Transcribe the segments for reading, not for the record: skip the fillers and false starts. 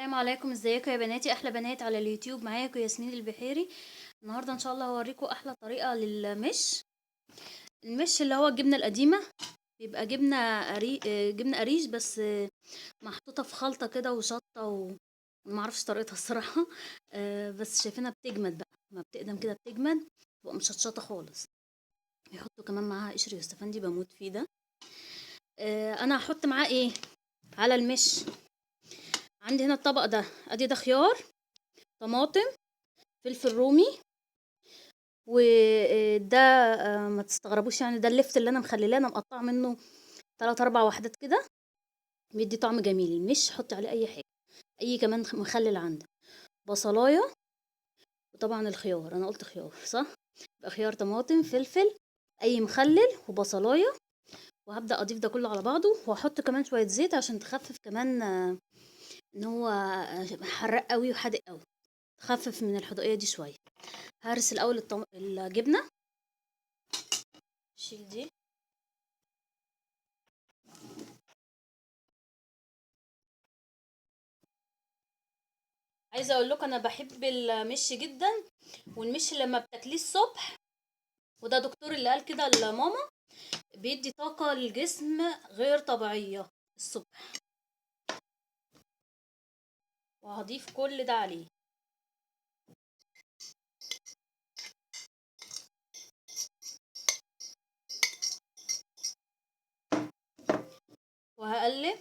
السلام عليكم، ازيكم يا بناتي؟ احلى بنات على اليوتيوب. معاكم ياسمين البحيري. النهارده ان شاء الله هوريكم احلى طريقه المش اللي هو الجبنه القديمه. بيبقى جبنه قريش بس، محطوطه في خلطه كده وشطه وما اعرفش طريقتها الصراحه. بس شايفينها بتجمد بقى، ما بتقدم كده بتجمد، تبقى مشطشطه خالص. يحطوا كمان معاها قشر يوستفندي، بموت فيه ده. انا هحط معاه ايه على المش؟ عندي هنا الطبق ده، ادي ده خيار، طماطم، فلفل رومي، وده ما تستغربوش يعني، ده اللفت اللي انا مخللاه، انا مقطعه منه 3 4 وحدات كده، بيدي طعم جميل. مش حطي عليه اي حاجه، اي كمان مخلل عندك، بصلايه، وطبعا الخيار، انا قلت خيار صح؟ يبقى خيار، طماطم، فلفل، اي مخلل، وبصلايه. وهبدا اضيف ده كله على بعضه، وهحط كمان شويه زيت عشان تخفف كمان، ان هو حراق قوي وحادق قوي، تخفف من الحدقيه دي شويه. هرس الاول الجبنه، شيل دي. عايزه اقول لكم انا بحب المش جدا، والمش لما بتاكليه الصبح، وده دكتور اللي قال كده لماما، بيدي طاقه للجسم غير طبيعيه الصبح. وهضيف كل ده عليه، وهقلب.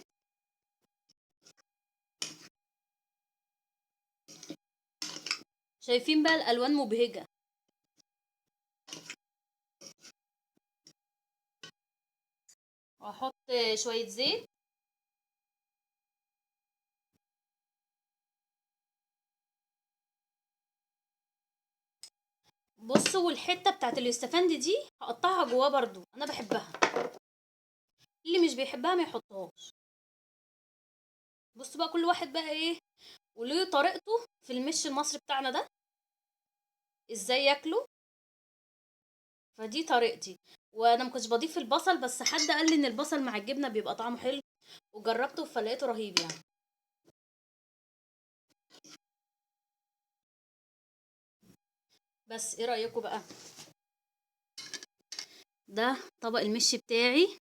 شايفين بقى الالوان مبهجه. واحط شويه زيت. بصوا، والحته بتاعت الاستفندي دي هقطعها جواه برضو، انا بحبها، اللي مش بيحبها ما يحطهاش. بصوا بقى، كل واحد بقى ايه وليه طريقته في المش المصري بتاعنا ده، ازاي ياكله. فدي طريقتي. وانا ما كنتش بضيف البصل، بس حد قال لي ان البصل مع الجبنه بيبقى طعمه حلو، وجربته فلقيته رهيب يعني. بس ايه رايكم بقى؟ ده طبق المشي بتاعي،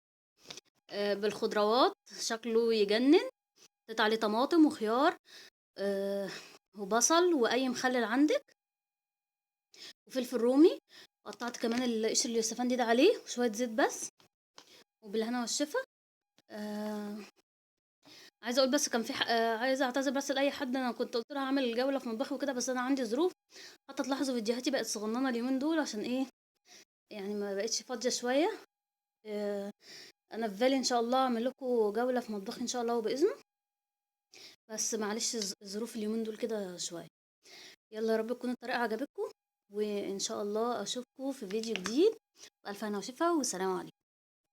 بالخضروات، شكله يجنن. حطيت عليه طماطم وخيار، آه، وبصل، واي مخلل عندك، وفلفل رومي. قطعت كمان القشر اليوسفندي ده عليه، وشويه زيت بس، وبالهنا والشفا. آه عايزه اقول بس كان في عايزه اعتذر بس لاي حد، انا كنت قلت لها هعمل جوله في مطبخي وكده، بس انا عندي ظروف. حتى تلاحظوا فيديوهاتي بقت صغننه اليومين دول، عشان ايه؟ يعني ما بقتش فاضيه شويه. آه انا في بالي ان شاء الله اعمل لكم جوله في مطبخي ان شاء الله وباذنه، بس معلش الظروف اليومين دول كده شويه. يلا، يا رب تكون الطريقه عجبتكم، وان شاء الله اشوفكم في فيديو جديد، والف هنا وشفا، والسلام عليكم.